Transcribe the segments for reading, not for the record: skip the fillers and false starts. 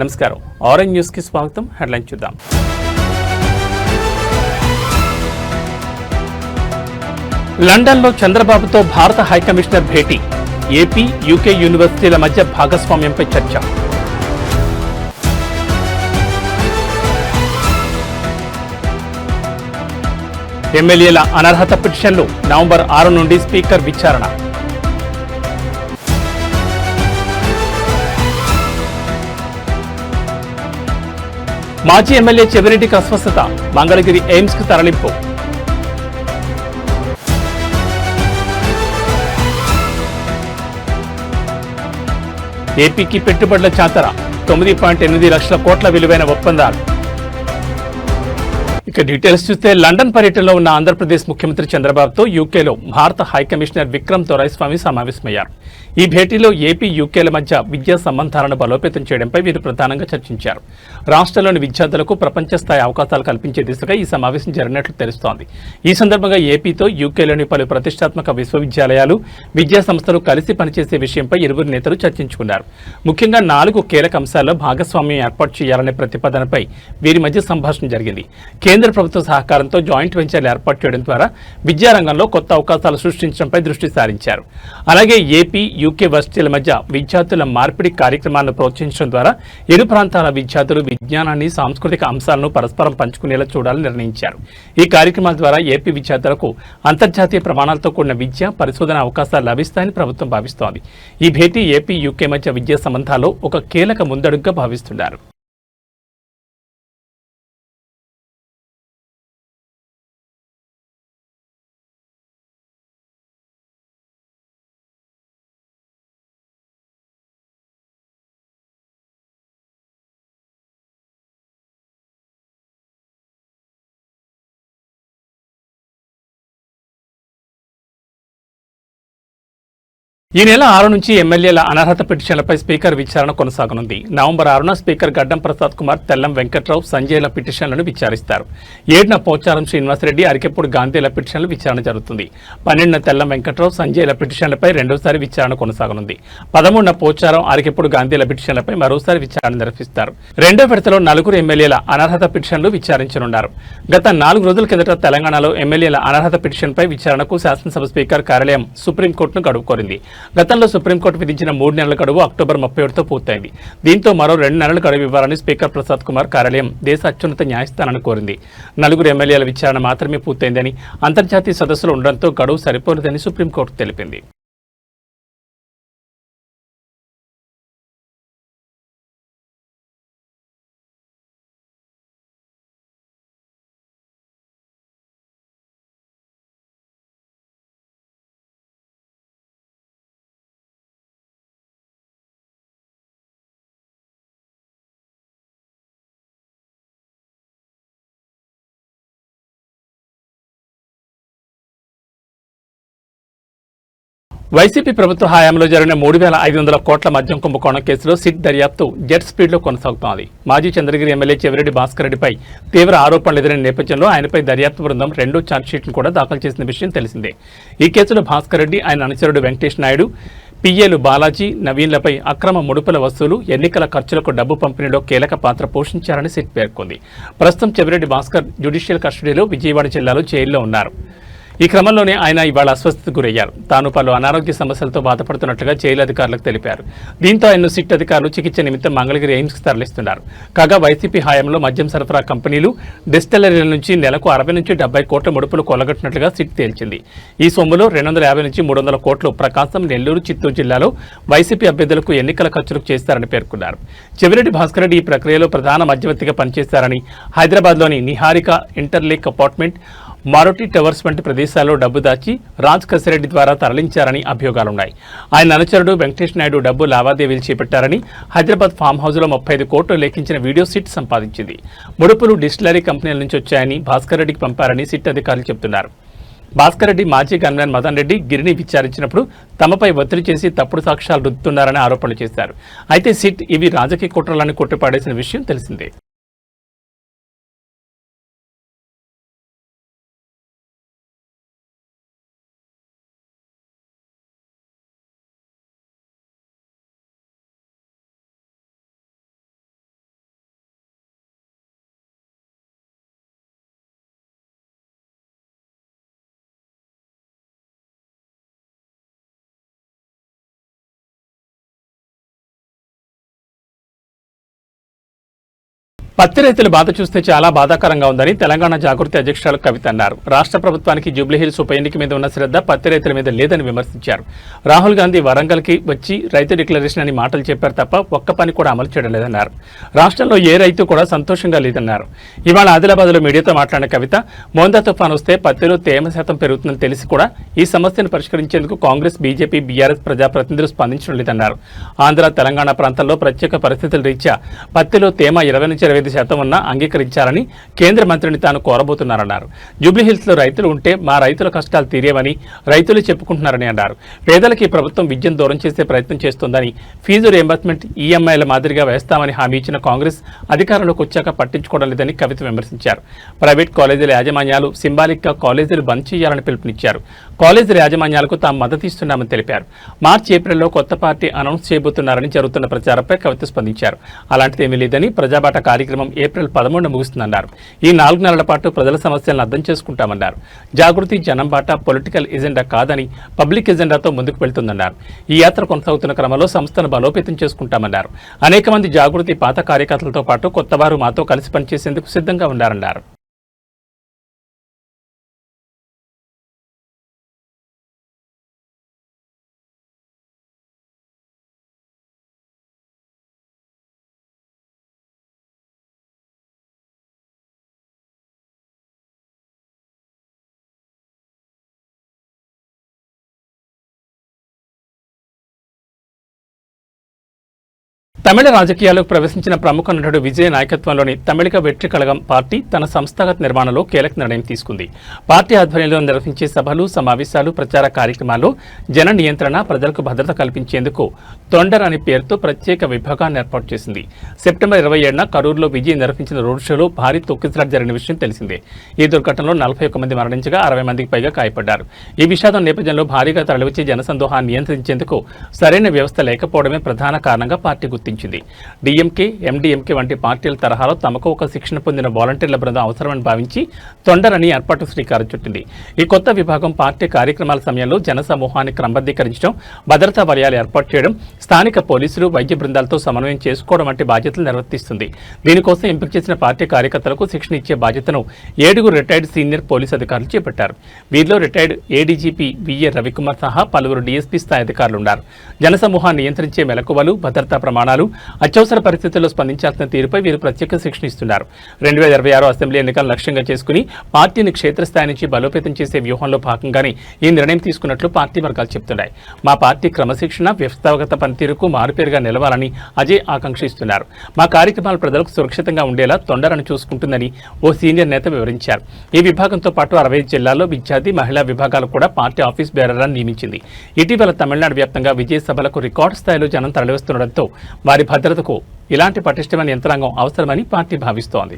నమస్కారం orange news కి స్వాగతం. హెడ్లైన్ చూద్దాం. లండన్లో చంద్రబాబుతో భారత హైకమిషనర్ భేటీ. ఏపీ, యూకే యూనివర్సిటీల మధ్య భాగస్వామ్యంపై చర్చ. ఎమ్మెల్యేల అనర్హత పిటిషన్లు నవంబర్ 6 నుండి స్పీకర్ విచారణ. మాజీ ఎమ్మెల్యే చెవిరెడ్డికి అస్వస్థత, మంగళగిరి ఎయిమ్స్ కు తరలింపు. ఏపీకి పెట్టుబడుల చాతర, 9.8 లక్షల కోట్ల విలువైన ఒప్పందాలు. ఇక డీటెయిల్స్ చూస్తే లండన్ పర్యటనలో ఉన్న ఆంధ్రప్రదేశ్ ముఖ్యమంత్రి చంద్రబాబుతో యూకేలో భారత హైకమిషనర్ విక్రమ్ దొరైస్వామి సమావేశమయ్యారు. ఈ భేటీలో ఏపీ, యూకేల మధ్య విద్యా సంబంధాలను బలోపేతం చేయడంపై వీరు ప్రధానంగా చర్చించారు. రాష్ట్రంలోని విద్యార్థులకు ప్రపంచ స్థాయి అవకాశాలు కల్పించే దిశగా ఈ సమావేశం జరిగినట్లు తెలుస్తోంది. ఈ సందర్భంగా ఏపీతో యూకేలోని పలు ప్రతిష్టాత్మక విశ్వవిద్యాలయాలు, విద్యా సంస్థలు కలిసి పనిచేసే విషయంపై ఇరువురు నేతలు చర్చించుకున్నారు. ముఖ్యంగా 4 కీలక అంశాల్లో భాగస్వామ్యం ఏర్పాటు చేయాలనే ప్రతిపాదనపై వీరి మధ్య సంభాషణ జరిగింది. కేంద్ర ప్రభుత్వ సహకారంతో జాయింట్ వెంచర్లు ఏర్పాటు చేయడం ద్వారా విద్యారంగంలో కొత్త అవకాశాలు సృష్టించడంపై దృష్టి సారించారు. అలాగే ఏపీ, యూకే వర్సిటీల మధ్య విద్యార్థుల మార్పిడి కార్యక్రమాలను ప్రోత్సహించడం ద్వారా ఇరు ప్రాంతాల విద్యార్థులు విజ్ఞానాన్ని, సాంస్కృతిక అంశాలను పరస్పరం పంచుకునేలా చూడాలని నిర్ణయించారు. ఈ కార్యక్రమాల ద్వారా ఏపీ విద్యార్థులకు అంతర్జాతీయ ప్రమాణాలతో కూడిన విద్య, పరిశోధన అవకాశాలు లభిస్తాయని ప్రభుత్వం భావిస్తోంది. ఈ భేటీ ఏపీ, యూకే మధ్య విద్యా సంబంధాల్లో ఒక కీలక ముందడుగుగా భావిస్తున్నారు. ఈ నెల 6 నుంచి ఎమ్మెల్యేల అనర్హత పిటిషన్లపై స్పీకర్ విచారణ కొనసాగనుంది. నవంబర్ 6న స్పీకర్ గడ్డం ప్రసాద్ కుమార్, తెల్లం వెంకట్రావు, సంజయ్ల పిటిషన్లను విచారిస్తారు. 7న పోచారం శ్రీనివాసరెడ్డి, అరికెప్పుడు గాంధీల పిటిషన్ల విచారణ జరుగుతుంది. 12న తెల్లం వెంకట్రావు, సంజయ్ల పిటిషన్లపై రెండోసారి విచారణ కొనసాగనుంది. 13న పోచారం, అరికెప్పుడు గాంధీల పిటిషన్లపై మరోసారి విచారణ నిర్వహిస్తారు. రెండో విడతలో 4 ఎమ్మెల్యేల అనర్హత పిటిషన్లు విచారించనున్నారు. గత 4 రోజుల కిందట తెలంగాణలో ఎమ్మెల్యేల అనర్హత పిటిషన్పై విచారణకు శాసనసభ స్పీకర్ కార్యాలయం సుప్రీంకోర్టును గడువు కోరింది. గతంలో సుప్రీంకోర్టు విధించిన 3 నెలల గడువు అక్టోబర్ 31తో పూర్తయింది. దీంతో మరో 2 నెలల గడువు ఇవ్వాలని స్పీకర్ ప్రసాద్ కుమార్ కార్యాలయం దేశ అత్యున్నత న్యాయస్థానాన్ని కోరింది. 4 ఎమ్మెల్యేల విచారణ మాత్రమే పూర్తయిందని, అంతర్జాతీయ సదస్సులు ఉండడంతో గడువు సరిపోలేదని సుప్రీంకోర్టు తెలిపింది. వైసీపీ ప్రభుత్వ హయాంలో జరిగిన 3,500 కోట్ల మద్యం కుంభకోణం కేసులో సిట్ దర్యాప్తు జెట్ స్పీడ్లో కొనసాగుతోంది. మాజీ చంద్రగిరి ఎమ్మెల్యే చెవిరెడ్డి భాస్కర్ రెడ్డిపై తీవ్ర ఆరోపణలు ఎదురైన నేపథ్యంలో ఆయనపై దర్యాప్తు బృందం 2వ ఛార్జ్షీట్ను కూడా దాఖలు చేసిన విషయం తెలిసిందే. ఈ కేసులో భాస్కర్ రెడ్డి, ఆయన అనుచరుడు వెంకటేష్ నాయుడు, పిఏలు బాలాజీ, నవీన్లపై అక్రమ ముడుపుల వసూలు, ఎన్నికల ఖర్చులకు డబ్బు పంపిణీలో కీలక పాత్ర పోషించారని సిట్ పేర్కొంది. ప్రస్తుతం చెవిరెడ్డి భాస్కర్ జ్యుడిషియల్ కస్టడీలో విజయవాడ జిల్లాలో జైల్లో ఉన్నారు. ఈ క్రమంలోనే ఆయన ఇవాళ అస్వస్థతకు గురయ్యారు. తాను పలు అనారోగ్య సమస్యలతో బాధపడుతున్నట్లుగా జైలు అధికారులకు తెలిపారు. దీంతో ఆయన్ను సిట్ అధికారులు చికిత్స నిమిత్తం మంగళగిరి ఎయిమ్స్కు తరలిస్తున్నారు. కాగా వైసీపీ హయాంలో మద్యం సరఫరా కంపెనీలు, డిస్టిలరీల నుంచి నెలకు 60 నుంచి 70 కోట్ల ముడుపులు కొల్లగొట్టినట్లుగా సిట్ తేల్చింది. ఈ సొమ్ములో 250 నుంచి 300 కోట్లు ప్రకాశం, నెల్లూరు, చిత్తూరు జిల్లాలో వైసీపీ అభ్యర్థులకు ఎన్నికల ఖర్చులకు చేస్తారని పేర్కొన్నారు. చెవిరెడ్డి భాస్కర్ రెడ్డి ఈ ప్రక్రియలో ప్రధాన మధ్యవర్తిగా పనిచేశారని, హైదరాబాద్లోని నిహారిక ఇంటర్లేక్ అపార్ట్మెంట్, మారుతి టవర్స్ వంటి ప్రదేశాల్లో డబ్బు దాచి రాజ్ కసిరెడ్డి ద్వారా తరలించారని అభియోగాలున్నాయి. ఆయన అనుచరుడు వెంకటేష్ నాయుడు డబ్బు లావాదేవీలు చేపట్టారని, హైదరాబాద్ ఫామ్ హౌస్లో 35 కోట్లు లేఖించిన వీడియో సిట్ సంపాదించింది. ముడుపులు డిస్టిలరీ కంపెనీల నుంచి వచ్చాయని, భాస్కర్ రెడ్డికి పంపారని సిట్ అధికారులు చెబుతున్నారు. భాస్కర్ రెడ్డి మాజీ గన్మ్యాన్ మదన్ రెడ్డి గిరిని విచారించినప్పుడు తమపై ఒత్తిడి చేసి తప్పుడు సాక్ష్యాలు రుద్దుతున్నారని ఆరోపణలు చేశారు. అయితే సిట్ ఇవి రాజకీయ కుట్రలని కొట్టిపాడేసిన విషయం తెలిసిందే. పత్తి రైతుల బాధ చూస్తే చాలా బాధాకరంగా ఉందని తెలంగాణ జాగృతి అధ్యక్షురాలు కవిత అన్నారు. రాష్ట్ర ప్రభుత్వానికి జూబ్లీహిల్స్ ఉప ఎన్నిక మీద ఉన్న శ్రద్ధ పత్తి రైతుల మీద లేదని విమర్శించారు. రాహుల్ గాంధీ వరంగల్కి వచ్చి రైతు డిక్లరేషన్ అని మాటలు చెప్పారు తప్ప ఒక్క పని కూడా అమలు చేయడం లేదన్నారు. రాష్ట్రంలో ఏ రైతు కూడా సంతోషంగా లేదన్నారు. ఇవాళ ఆదిలాబాద్లో మీడియాతో మాట్లాడిన కవిత, మోందా తుఫాన్ వస్తే పత్తిలో తేమ శాతం పెరుగుతుందని తెలిసి కూడా ఈ సమస్యను పరిష్కరించేందుకు కాంగ్రెస్, బీజేపీ, బీఆర్ఎస్ ప్రజాప్రతినిధులు స్పందించడం లేదన్నారు. ఆంధ్ర, తెలంగాణ ప్రాంతాల్లో ప్రత్యేక పరిస్థితుల రీత్యా పత్తిలో తేమ 20-25% ఉన్నా అంగీకరించాలని కేంద్ర మంత్రిని తాను కోరబోతున్నారన్నారు. జూబ్లీహిల్స్ లో రైతులు ఉంటే మా రైతుల కష్టాలు తీరేవని రైతులు చెప్పుకుంటున్నారని అన్నారు. పేదలకి ప్రభుత్వం విద్యను దూరం చేసే ప్రయత్నం చేస్తోందని, ఫీజు రియంబర్స్మెంట్ ఈఎంఐల మాదిరిగా వేస్తామని హామీ ఇచ్చిన కాంగ్రెస్ అధికారంలోకి వచ్చాక పట్టించుకోవడం లేదని కవిత విమర్శించారు. ప్రైవేట్ కాలేజీల యాజమాన్యాలు సింబాలిక్ గా కాలేజీలు బంద్ చేయాలని పిలుపునిచ్చారు. కాలేజీల యాజమాన్యాలకు తాము మద్దతు ఇస్తున్నామని తెలిపారు. మార్చి, ఏప్రిల్లో కొత్త పార్టీ అనౌన్స్ చేయబోతున్నారని జరుగుతున్న ప్రచారంపై కవిత స్పందించారు. అలాంటిదేమీ లేదని, ప్రజాబాట కార్యక్రమం ఏప్రిల్ 13న ముగుస్తుందన్నారు. ఈ 4 నెలల పాటు ప్రజల సమస్యలను అర్థం చేసుకుంటామన్నారు. జాగృతి జనం బాట పొలిటికల్ ఎజెండా కాదని, పబ్లిక్ ఎజెండాతో ముందుకు వెళ్తుందన్నారు. ఈ యాత్ర కొనసాగుతున్న క్రమంలో సంస్థను బలోపేతం చేసుకుంటామన్నారు. అనేక మంది జాగృతి పాత కార్యకర్తలతో పాటు కొత్తవారు మాతో కలిసి పనిచేసేందుకు సిద్ధంగా ఉన్నారన్నారు. తమిళ రాజకీయాలకు ప్రవేశించిన ప్రముఖ నటుడు విజయ్ నాయకత్వంలోని తమిళిక వెట్రి కళగం పార్టీ తన సంస్థాగత నిర్మాణంలో కీలక నిర్ణయం తీసుకుంది. పార్టీ ఆధ్వర్యంలో నిర్వహించే సభలు, సమావేశాలు, ప్రచార కార్యక్రమాల్లో జన నియంత్రణ, ప్రజలకు భద్రత కల్పించేందుకు తొండర్ అనే పేరుతో ప్రత్యేక విభాగాన్ని ఏర్పాటు చేసింది. సెప్టెంబర్ 27న కరూరులో విజయ్ నిర్వహించిన రోడ్ షోలో భారీ తొక్కిసలాట జరిగిన విషయం తెలిసిందే. ఈ దుర్ఘటనలో 41 మంది మరణించగా 60 మందికి పైగా గాయపడ్డారు. ఈ విషాదం నేపథ్యంలో భారీగా తరలివచ్చే జనసందోహాన్ని నియంత్రించేందుకు సరైన వ్యవస్థ లేకపోవడమే ప్రధాన కారణంగా పార్టీ గుర్తించింది. డీఎంకే, ఎండీఎంకే వంటి పార్టీల తరహాలో తమకు ఒక శిక్షణ పొందిన వాలంటీర్ల బృందం అవసరమని భావించి తొండర్ అని ఏర్పాటు శ్రీకారం చుట్టింది. ఈ కొత్త విభాగం పార్టీ కార్యక్రమాల సమయంలో జనసమూహాన్ని క్రమబద్ధీకరించడం, భద్రతా వలయాలు ఏర్పాటు చేయడం, స్థానిక పోలీసులు, వైద్య బృందాలతో సమన్వయం చేసుకోవడం వంటి బాధ్యతలు నిర్వర్తిస్తుంది. దీనికోసం ఎంపిక చేసిన పార్టీ కార్యకర్తలకు శిక్షణ ఇచ్చే బాధ్యతను 7 రిటైర్డ్ సీనియర్ పోలీసు అధికారులు చేపట్టారు. వీరిలో రిటైర్డ్ ఏడీజీపీ విఏ రవికుమార్ సహా పలువురు డీఎస్పీ స్థాయి అధికారులు ఉన్నారు. జనసమూహాన్ని నియంత్రించే మెలకువలు, భద్రతా ప్రమాణాలు, అత్యవసర పరిస్థితుల్లో స్పందించాల్సిన తీరుపై వీరు ప్రత్యేక శిక్షణ ఇస్తున్నారు. 2026 అసెంబ్లీ ఎన్నికలు లక్ష్యంగా చేసుకుని పార్టీని క్షేత్రస్థాయి నుంచి బలోపేతం చేసే వ్యూహంలో భాగంగానే ఈ నిర్ణయం తీసుకున్నట్లు పార్టీ వర్గాలు చెబుతున్నాయి. మా పార్టీ క్రమశిక్షణ, వ్యవస్థాగత పనితీరుకు మారుపేరుగా నిలవాలని అజయ్ ఆకాంక్షిస్తున్నారు. మా కార్యక్రమాలు ప్రజలకు సురక్షితంగా ఉండేలా తొండరని చూసుకుంటుందని ఓ సీనియర్ నేత వివరించారు. ఈ విభాగంతో పాటు 65 జిల్లాల్లో విద్యార్థి, మహిళా విభాగాలు కూడా పార్టీ ఆఫీస్ బేరర్లను నియమించింది. ఇటీవల తమిళనాడు వ్యాప్తంగా విజయ సభలకు రికార్డు స్థాయిలో జనం తరలివస్తుండటంతో వారి భద్రతకు ఇలాంటి పటిష్టమైన యంత్రాంగం అవసరమని పార్టీ భావిస్తోంది.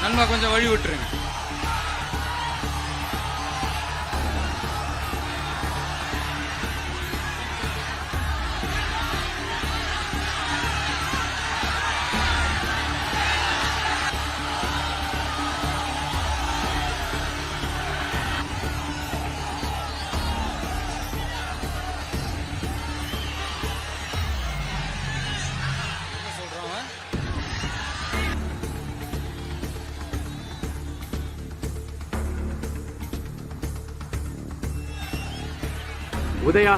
நண்பா கொஞ்சம் வழி விட்டுருங்க. ఉదయ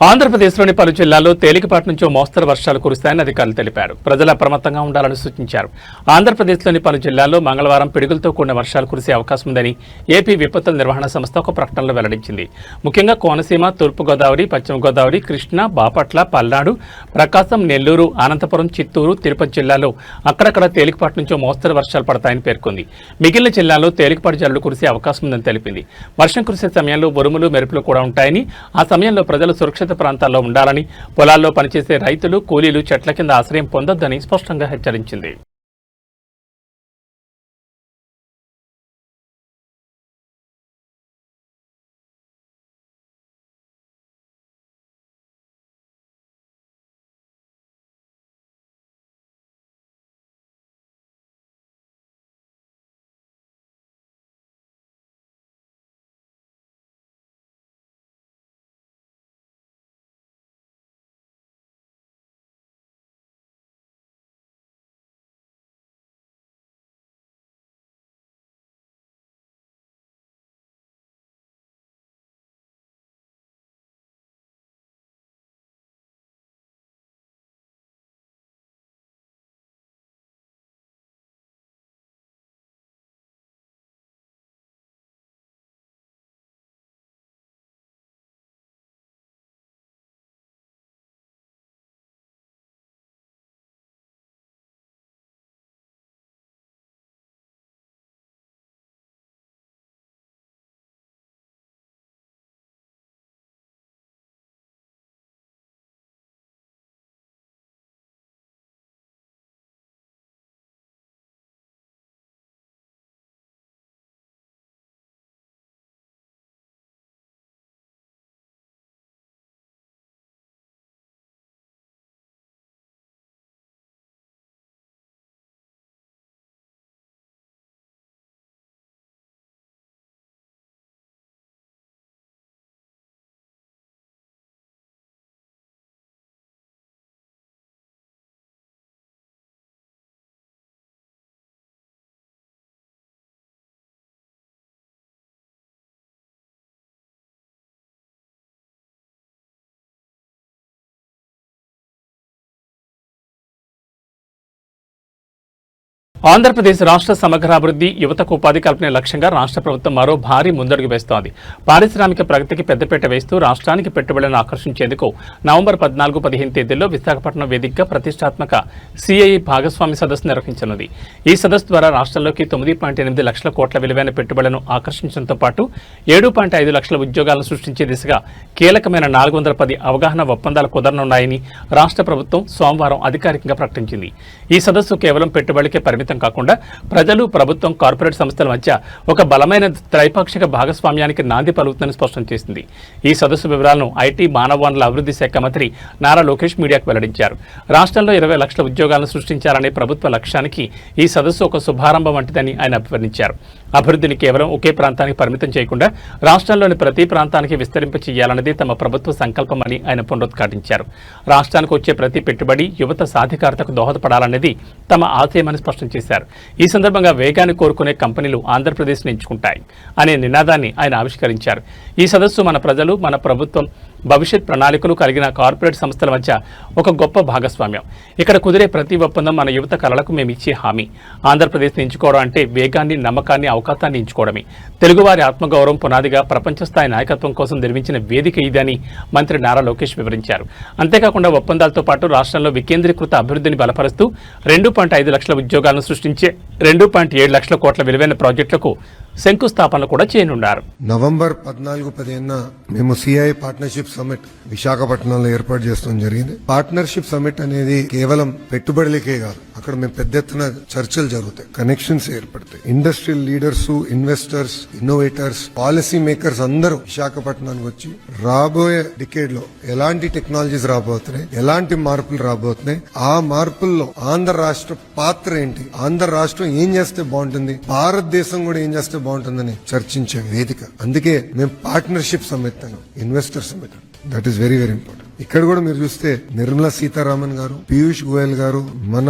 ఆంధ్రప్రదేశ్లోని పలు జిల్లాల్లో తేలికపాటి నుంచి మోస్తరు వర్షాలు కురుస్తాయని అధికారులు తెలిపారు. ప్రజలు అప్రమత్తంగా ఉండాలని సూచించారు. ఆంధ్రప్రదేశ్లోని పలు జిల్లాల్లో మంగళవారం పిడుగులతో కూడిన వర్షాలు కురిసే అవకాశం ఉందని ఏపీ విపత్తుల నిర్వహణ సంస్థ ఒక ప్రకటనలో వెల్లడించింది. ముఖ్యంగా కోనసీమ, తూర్పుగోదావరి, పశ్చిమ గోదావరి, కృష్ణా, బాపట్ల, పల్నాడు, ప్రకాశం, నెల్లూరు, అనంతపురం, చిత్తూరు, తిరుపతి జిల్లాల్లో అక్కడక్కడ తేలికపాటి నుంచి మోస్తరు వర్షాలు పడతాయని పేర్కొంది. మిగిలిన జిల్లాల్లో తేలికపాటి జల్లులు కురిసే అవకాశం ఉందని తెలిపింది. వర్షం కురిసే సమయంలో ఉరుములు, మెరుపులు కూడా ఉంటాయని, ఆ సమయంలో ప్రజలు సురక్షిత సురక్షిత ప్రాంతాల్లో ఉండాలని, పొలాల్లో పనిచేసే రైతులు, కూలీలు చెట్ల కింద ఆశ్రయం పొందొద్దని స్పష్టంగా హెచ్చరించింది. ఆంధ్రప్రదేశ్ రాష్ట్ర సమగ్రాభివృద్ధి, యువతకు ఉపాధి కల్పనే లక్ష్యంగా రాష్ట్ర ప్రభుత్వం మరో భారీ ముందడుగు వేస్తోంది. పారిశ్రామిక ప్రగతికి పెద్దపీట వేస్తూ రాష్ట్రానికి పెట్టుబడులను ఆకర్షించేందుకు నవంబర్ 14-15 తేదీల్లో విశాఖపట్నం వేదికగా ప్రతిష్టాత్మక సిఐఐ భాగస్వామి సదస్సు నిర్వహించనుంది. ఈ సదస్సు ద్వారా రాష్ట్రంలోకి 9.8 లక్షల కోట్ల విలువైన పెట్టుబడులను ఆకర్షించడంతో పాటు 7.5 లక్షల ఉద్యోగాలను సృష్టించే దిశగా కీలకమైన 410 అవగాహన ఒప్పందాలు కుదరనున్నాయని రాష్ట్ర ప్రభుత్వం సోమవారం అధికారికంగా ప్రకటించింది. ఈ సదస్సు కేవలం పెట్టుబడికే పరిమితం కాకుండా ప్రజలు, ప్రభుత్వం, కార్పొరేట్ సంస్థల మధ్య ఒక బలమైన త్రైపాక్షిక భాగస్వామ్యానికి నాంది పలుకుతుందని స్పష్టం చేసింది. ఈ సదస్సు వివరాలను ఐటీ, మానవ వనరుల అభివృద్ధి శాఖ మంత్రి నారా లోకేష్ మీడియాకు వెల్లడించారు. రాష్ట్రంలో 20 లక్షల ఉద్యోగాలను సృష్టించాలనే ప్రభుత్వ లక్ష్యానికి ఈ సదస్సు ఒక శుభారంభం వంటిదని ఆయన అభివర్ణించారు. అభివృద్ధిని కేవలం ఒకే ప్రాంతానికి పరిమితం చేయకుండా రాష్ట్రంలోని ప్రతి ప్రాంతానికి విస్తరింప చేయాలన్నది తమ ప్రభుత్వ సంకల్పమని ఆయన పునరుద్ఘాటించారు. రాష్ట్రానికి వచ్చే ప్రతి పెట్టుబడి యువత సాధికారతకు దోహదపడాలన్నది తమ ఆశయమని స్పష్టం చేశారు. ఈ సందర్భంగా వేగాన్ని కోరుకునే కంపెనీలు ఆంధ్రప్రదేశ్ను ఎంచుకుంటాయి అనే నినాదాన్ని ఆయన ఆవిష్కరించారు. ఈ సదస్సు మన ప్రజలు, మన ప్రభుత్వం భవిష్యత్ ప్రణాళికలు కలిగిన కార్పొరేట్ సంస్థల మధ్య ఒక గొప్ప భాగస్వామ్యం. ఇక్కడ కుదిరే ప్రతి ఒప్పందం మన యువత కళలకు మేమిచ్చే హామీ. ఆంధ్రప్రదేశ్ని ఎంచుకోవడం అంటే వేగాన్ని, నమ్మకాన్ని, అవకాశాన్ని ఎంచుకోవడమే. తెలుగువారి ఆత్మగౌరవం పునాదిగా ప్రపంచ స్థాయి నాయకత్వం కోసం నిర్మించిన వేదిక ఇదని మంత్రి నారా లోకేష్ వివరించారు. అంతేకాకుండా ఒప్పందాలతో పాటు రాష్ట్రంలో వికేంద్రీకృత అభివృద్ధిని బలపరుస్తూ 2.5 లక్షల ఉద్యోగాలను సృష్టించే 2.7 లక్షల కోట్ల విలువైన ప్రాజెక్టులకు శంకుస్థాపన కూడా చేయనున్నారు. నవంబర్ 14-15 మేము సిఐ పార్ట్నర్షిప్ సమిట్ విశాఖపట్నంలో ఏర్పాటు చేస్తాం జరిగింది. పార్ట్నర్షిప్ సమిట్ అనేది కేవలం పెట్టుబడులకే కాదు, అక్కడ మేము పెద్ద ఎత్తున చర్చలు జరుగుతాయి, కనెక్షన్స్ ఏర్పడతాయి. Industrial leaders, investors, innovators, policy makers అందరూ విశాఖపట్నానికి వచ్చి రాబోయే డికేడ్ లో ఎలాంటి టెక్నాలజీస్ రాబోతున్నాయి, ఎలాంటి మార్పులు రాబోతున్నాయి, ఆ మార్పుల్లో ఆంధ్ర రాష్ట్ర పాత్ర ఏంటి, ఆంధ్ర రాష్ట్రం ఏం చేస్తే బాగుంటుంది, భారతదేశం కూడా ఏం చేస్తే బాగుంటుందని చర్చించే వేదిక. అందుకే మేము పార్ట్నర్షిప్ సమిట్ అన్నాం, investor summit. That is very very important. ఇక్కడ కూడా మీరు చూస్తే నిర్మలా సీతారామన్ గారు, పీయూష్ గోయల్ గారు, మన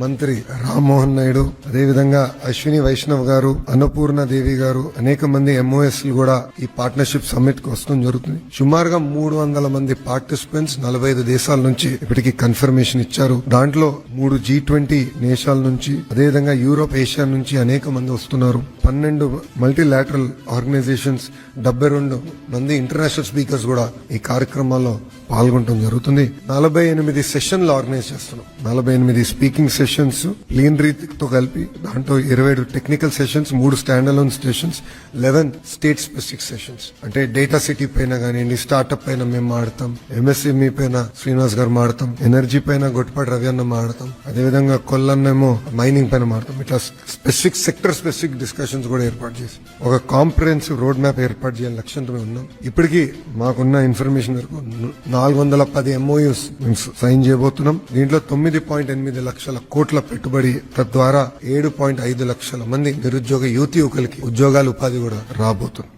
మంత్రి రామ్మోహన్ నాయుడు, అదేవిధంగా అశ్విని వైష్ణవ్ గారు, అన్నపూర్ణ దేవి గారు, అనేక మంది ఎంఓఎస్ కూడా ఈ పార్ట్నర్షిప్ సమ్మిట్ కు వస్తూ జరుగుతుంది. సుమారుగా 300 మంది పార్టిసిపెంట్స్ 45 దేశాల నుంచి ఇప్పటికి కన్ఫర్మేషన్ ఇచ్చారు. దాంట్లో 3 G20 దేశాల నుంచి, అదేవిధంగా యూరోప్, ఏషియా నుంచి అనేక మంది వస్తున్నారు. 12 మల్టీలాటరల్ ఆర్గనైజేషన్స్, 72 మంది ఇంటర్నేషనల్ స్పీకర్స్ కూడా ఈ కార్యక్రమాల్లో పాల్గొనడం జరుగుతుంది. 48 సెషన్లు ఆర్గనైజ్ చేస్తున్నాం. 48 స్పీకింగ్ సెషన్స్ లీన్ రీతితో కలిపి, దాంట్లో 27 technical sessions, 3 stand alone sessions, 11 state specific sessions. అంటే డేటా సిటీ పైన కానివ్వండి, స్టార్ట్అప్ పైన మేము మాడతాం, ఎంఎస్ఎంఈ పైన శ్రీనివాస్ గారు మాడతాం, ఎనర్జీ పైన గొట్టపాటి రవి అన్న మాడతాం, అదేవిధంగా కొల్లన్నేమో మైనింగ్ పైన మాడతాం. ఇట్లా స్పెసిఫిక్ సెక్టర్ స్పెసిఫిక్ డిస్కషన్స్ కూడా ఏర్పాటు చేసి ఒక కాంప్రహెన్సివ్ రోడ్ మ్యాప్ ఏర్పాటు చేయాలని లక్ష్యంతో మేము ఉన్నాం. ఇప్పటికీ మాకున్న ఇన్ఫర్మేషన్ వరకు 410 MOUs మేము సైన్ చేయబోతున్నాం. దీంట్లో 9.8 లక్షల కోట్ల పెట్టుబడి, తద్వారా 7.5 లక్షల మంది నిరుద్యోగ యువకులకి ఉద్యోగాలు, ఉపాధి కూడా రాబోతుంది.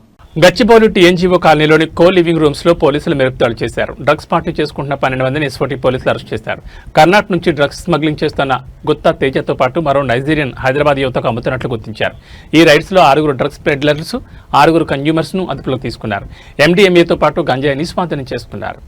గచ్చిబౌలి టీఎన్జీఓ కాలనీలోని కో లివింగ్ రూమ్స్ లో పోలీసులు మెరుపుదాడులు చేశారు. డ్రగ్స్ పార్టీ చేసుకుంటున్న 12 మందిని ఎస్ఓటీ పోలీసులు అరెస్ట్ చేశారు. కర్ణాటక నుంచి డ్రగ్స్ స్మగ్లింగ్ చేస్తున్న గుత్తా తేజతో పాటు మరో నైజీరియన్ హైదరాబాద్ యువతకు అమ్ముతున్నట్లు గుర్తించారు. ఈ రైడ్స్ లో 6 డ్రగ్స్ పెడ్లర్స్, 6 కన్జ్యూమర్స్ ను అదుపులోకి తీసుకున్నారు. MDMAతో పాటు గంజాయిని స్వాధీనం చేసుకున్నారు.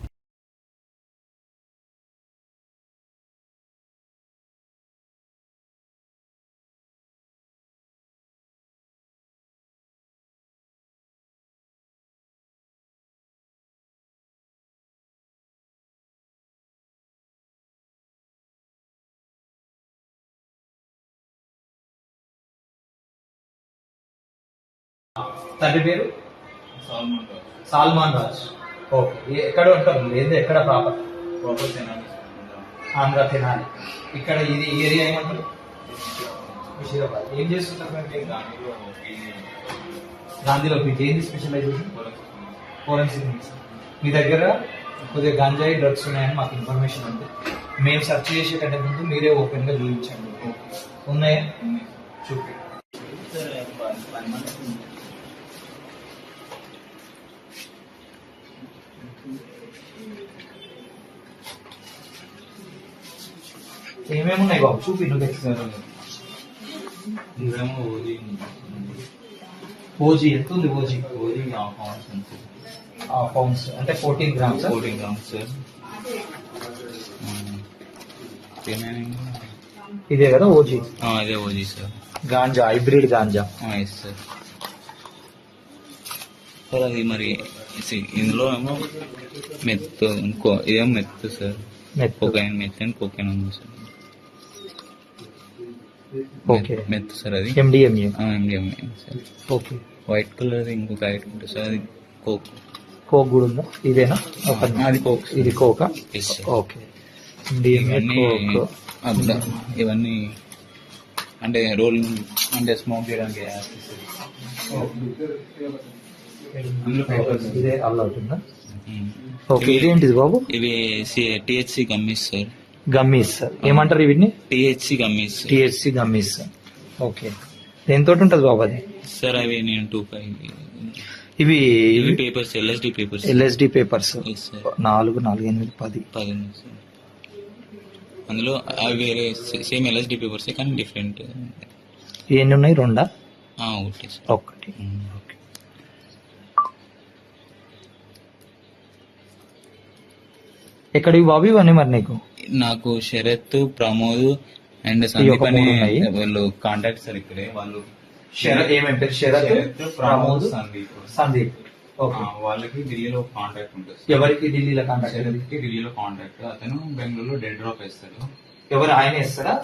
తండ్రి పేరు సాల్మాన్ రాజ్. ఓకే, ఎక్కడ ఉంటారు? లేదు, ఎక్కడ ప్రాపర్? ఆంధ్ర తెనాలి. ఇక్కడ ఇది ఏరియా ఏమంటారు? విషయాబాద్. ఏం చేస్తుంటారు? గాంధీలో మీకు ఏంది స్పెషలైజేషన్? Forensic medicine. మీ దగ్గర కొద్దిగా గంజాయి డ్రగ్స్ ఉన్నాయని మాకు ఇన్ఫర్మేషన్ ఉంది. మేము సెర్చ్ చేసే కంటే ముందు మీరే ఓపెన్ గా చూపించండి. ఉన్నాయా? చూపి. ఏమేమి ఉన్నాయి బాబు? చూపి. ఓజీ ఎంత ఉంది? ఓజీ పౌండ్స్ అంటే 14 గ్రామ్స్. 14 grams sir. ఇదే కదా ఓజీ? అదే OG sir. Ganja, hybrid ganja. Yes sir. Sir అది మరి ఇందులో ఏమో మెత్, ఇంకో ఇదేమో meth sir. Cocaine, meth and cocaine ఉంది సార్. Okay, meth sir. అది MDMA. MDMA sir. Okay, white colour ఇంకొక ఐటమ్ ఉంటుంది సార్, అది కోక్. కోక్ కూడా ఉందా? ఇదేనా? అది కోక్. ఇది కోకా? Yes sir. ఓకే, MDMA, ఇవన్నీ కోక్. ఇవన్నీ అంటే రోల్ అంటే స్మోక్ చేయడానికి ఇదే అల్ల అవుతుందా? ఓకే, ఇదేంటిది బాబు? ఇవి THC గమ్మీస్ సార్. గమ్మీస్ ఏమంటారు వీటిని? THC gummies. THC gummies. Okay, దేనితో ఉంటది బాబు అది? సార్ అవి నేను 2.5 ఇవి ఇవి papers, LSD papers. LSD papers. Yes, sir. 4, 4, 8, 10. 10 sir. అందులో అవి వేరే సేమ్ LSD పేపర్స్ కానీ డిఫరెంట్. ఎన్ని ఉన్నాయి? 2? ఒకటి సార్. ఒకటి. ఓకే, ఎక్కడివి బాబు ఇవన్నీ మరి నీకు? నాకు శరత్, ప్రమోద్ అండ్ సందీప్ అనే ఉన్నాయి. వాళ్ళు కాంటాక్ట్ సార్. ఇక్కడే వాళ్ళు ఏమేం పేరు? శరత్, ప్రమోద్, సందీప్. ఓకే, వాళ్ళకి ఢిల్లీలో కాంటాక్ట్ ఉంటుంది. ఎవరికి ఢిల్లీలో కాంటాక్ట్? శరత్కి ఢిల్లీలో కాంటాక్ట్. అతను బెంగళూరులో డెడ్ డ్రాప్ వేస్తాడు. ఎవరు? ఆయన ఇస్తారా?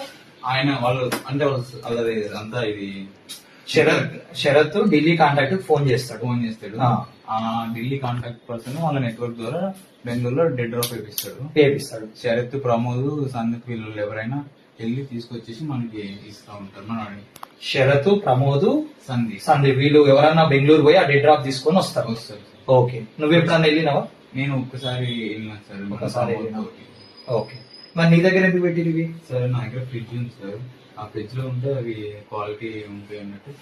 ఆయన వాళ్ళు అంటే వాళ్ళది అంతా ఇది శరత్ ఢిల్లీ కాంటాక్ట్ ఫోన్ చేస్తాడు. ఆ ఢిల్లీ కాంటాక్ట్ పర్సన్ వాళ్ళ నెట్వర్క్ ద్వారా బెంగళూరులో డెడ్ డ్రాప్ వేపిస్తాడు. శరత్, ప్రమోద్, సందీప్ వీళ్ళు ఎవరైనా వెళ్ళి తీసుకొచ్చేసి మనకి ఇస్తా ఉంటారు. మన శరత్, ప్రమోద్, సందీప్ వీళ్ళు ఎవరైనా బెంగళూరు పోయి ఆ డెడ్ డ్రాప్ తీసుకొని వస్తారు. ఓకే, నువ్వు ఎప్పుడన్నా వెళ్ళినావా? నేను ఒక్కసారి వెళ్ళినా సార్. ఒకసారి. ఓకే, మరి నీ దగ్గర ఎందుకు పెట్టిరు ఇవి? సార్ నా దగ్గర ఫ్రిడ్జ్ ఉంది సార్. ఆ ఫ్రిడ్జ్ లో ఉంటే అవి క్వాలిటీ ఉంటాయి అన్నట్టు.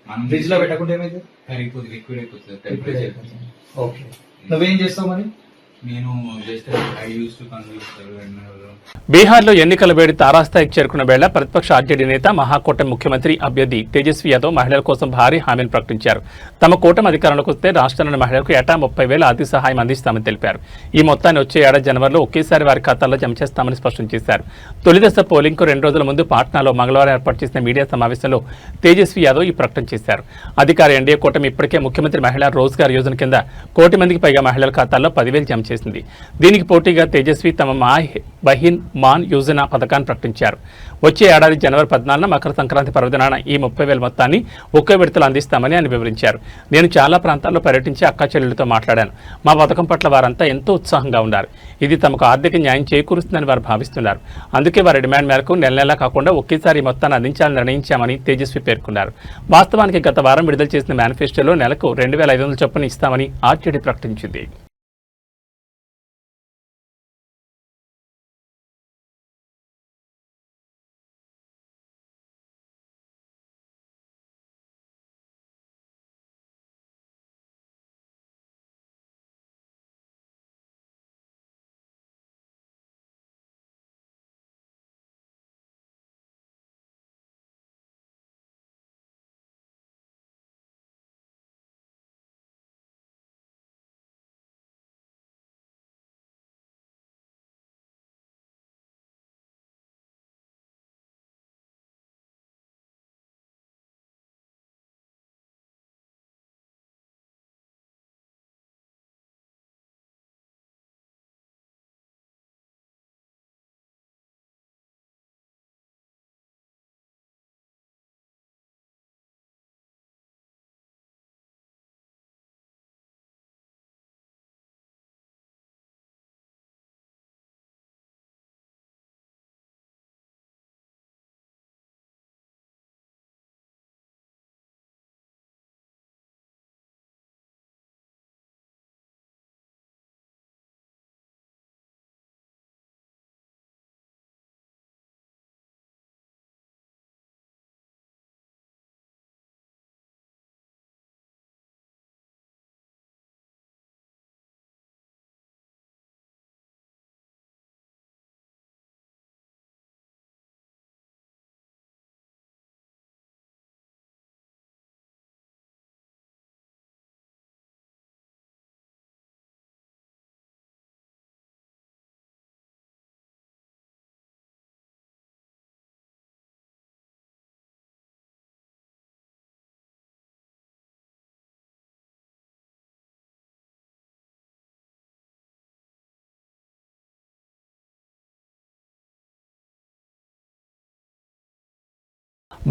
మనం ఫ్రిడ్జ్ లో పెట్టకుంటే ఏమైతే కరిగిపోతుంది, లిక్విడ్ అయిపోతుంది టెంపరేచర్. ఓకే, నువ్వేం చేస్తావు మరి? నేను just I use to convert sir. బీహార్లో ఎన్నికల వేడి తారాస్థాయికి చేరుకున్న వేళ ప్రతిపక్ష ఆర్జేడీ నేత మహాకూటమి ముఖ్యమంత్రి అభ్యర్థి తేజస్వి యాదవ్ మహిళల కోసం భారీ హామీలు ప్రకటించారు. తమ కూటమి అధికారంలోకి వస్తే రాష్ట్రంలోని మహిళలకు ఏటా 30,000 ఆర్థిక సహాయం అందిస్తామని తెలిపారు. ఈ మొత్తాన్ని వచ్చే ఏడాది జనవరిలో ఒకేసారి వారి ఖాతాల్లో జమ చేస్తామని స్పష్టం చేశారు. తొలిదశ పోలింగ్కు 2 రోజుల ముందు పాట్నాలో మంగళవారం ఏర్పాటు చేసిన మీడియా సమావేశంలో తేజస్వి యాదవ్ ఈ ప్రకటన చేశారు. అధికార ఎన్డీఏ కూటమి ఇప్పటికే ముఖ్యమంత్రి మహిళా రోజ్గార్ యోజన కింద 1 కోటి మందికి పైగా మహిళల ఖాతాల్లో 10,000 జమ చేసింది. చేసింది. దీనికి పోటీగా తేజస్వి తమ బహిన్ మాన్ యోజన పథకాన్ని ప్రకటించారు. వచ్చే ఏడాది జనవరి 14న మకర సంక్రాంతి పర్వదినాన ఈ 30,000 మొత్తాన్ని ఒకే విడతలో అందిస్తామని ఆయన వివరించారు. నేను చాలా ప్రాంతాల్లో పర్యటించి అక్కా చెల్లెలతో మాట్లాడాను. మా పథకం పట్ల వారంతా ఎంతో ఉత్సాహంగా ఉన్నారు. ఇది తమకు ఆర్థిక న్యాయం చేకూరుస్తుందని వారు భావిస్తున్నారు. అందుకే వారి డిమాండ్ మేరకు నెల నెలా కాకుండా ఒకేసారి ఈ మొత్తాన్ని అందించాలని నిర్ణయించామని తేజస్వి పేర్కొన్నారు. వాస్తవానికి గత వారం విడుదల చేసిన మేనిఫెస్టోలో నెలకు 2,500 చొప్పున ఇస్తామని ఆర్జేడీ ప్రకటించింది.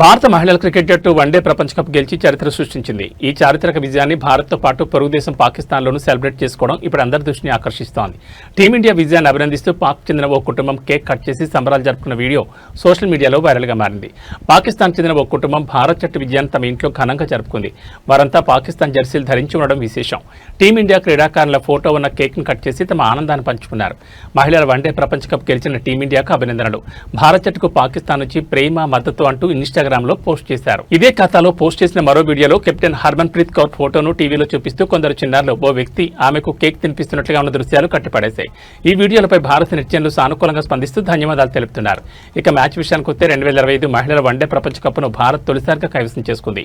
భారత మహిళల క్రికెట్ జట్టు వన్డే ప్రపంచ కప్ గెలిచి చరిత్ర సృష్టించింది. ఈ చారిత్రక విజయాన్ని భారత్తో పాటు పొరుగు దేశం పాకిస్తాన్లోనూ సెలబ్రేట్ చేసుకోవడం ఇప్పుడు అందరి దృష్టిని ఆకర్షిస్తోంది. టీమిండియా విజయాన్ని అభినందిస్తూ పాక్ చెందిన ఓ కుటుంబం కేక్ కట్ చేసి సంబరాలు జరుపుకున్న వీడియో సోషల్ మీడియాలో వైరల్గా మారింది. పాకిస్తాన్ చెందిన ఓ కుటుంబం భారత్ జట్టు విజయాన్ని తమ ఇంట్లో ఘనంగా జరుపుకుంది. వారంతా పాకిస్తాన్ జెర్సీలు ధరించి ఉండడం విశేషం. టీమిండియా క్రీడాకారుల ఫోటో ఉన్న కేక్ను కట్ చేసి తమ ఆనందాన్ని పంచుకున్నారు. మహిళల వన్డే ప్రపంచ కప్ గెలిచిన టీమిండియాకు అభినందనలు. భారత్ జట్టుకు పాకిస్తాన్ నుంచి ప్రేమ మద్దతు అంటూ ఇన్స్టాగ్రామ్ లో పోస్ట్ చేశారు. ఇదే ఖాతాలో పోస్ట్ చేసిన మరో వీడియోలో కెప్టెన్ హర్మన్ ప్రీత్ కౌర్ ఫోటోను టీవీలో చూపిస్తూ కొందరు చిన్నారులు ఓ వ్యక్తి ఆమెకు కేక్ తినిపిస్తున్నట్లుగా ఉన్న దృశ్యాలు కట్టిపడేశాయి. ఈ వీడియోలపై భారత నెటిజన్లు సానుకూలంగా స్పందిస్తూ ధన్యవాదాలు తెలుపుతున్నారు. ఇక మ్యాచ్ విషయానికి వస్తే 2025 మహిళల వన్డే ప్రపంచ కప్ను భారత్ తొలిసారిగా కైవసం చేసుకుంది.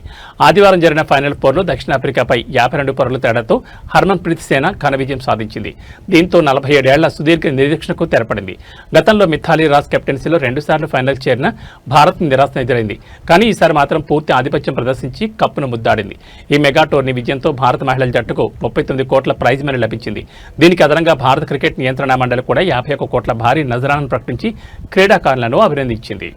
ఆదివారం జరిగిన ఫైనల్ పోర్లో దక్షిణాఫ్రికాపై 52 పరుగుల తేడాతో హర్మన్ ప్రీత్ సేన ఘన విజయం సాధించింది. దీంతో 47 ఏళ్ల సుదీర్ఘ నిరీక్షణకు తెరపడింది. గతంలో మిథాలీ రాజ్ కెప్టెన్సీలో 2 సార్లు ఫైనల్ చేరిన భారత్ నిరాశ ఎదురైంది. కానీ ఈసారి మాత్రం పూర్తి ఆధిపత్యం ప్రదర్శించి కప్పును ముద్దాడింది. ఈ మెగా టోర్నీ విజయంతో భారత మహిళల జట్టుకు 39 కోట్ల ప్రైజ్ మనీ లభించింది. దీనికి అదనంగా భారత క్రికెట్ నియంత్రణ మండలి కూడా 51 కోట్ల భారీ నజరానాను ప్రకటించి క్రీడాకారులను అభినందించింది.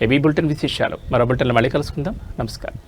ఏబీ బులెటిన్ విశేషాలు మరో బులెటిన్లో మళ్ళీ కలుసుకుందాం. నమస్కారం.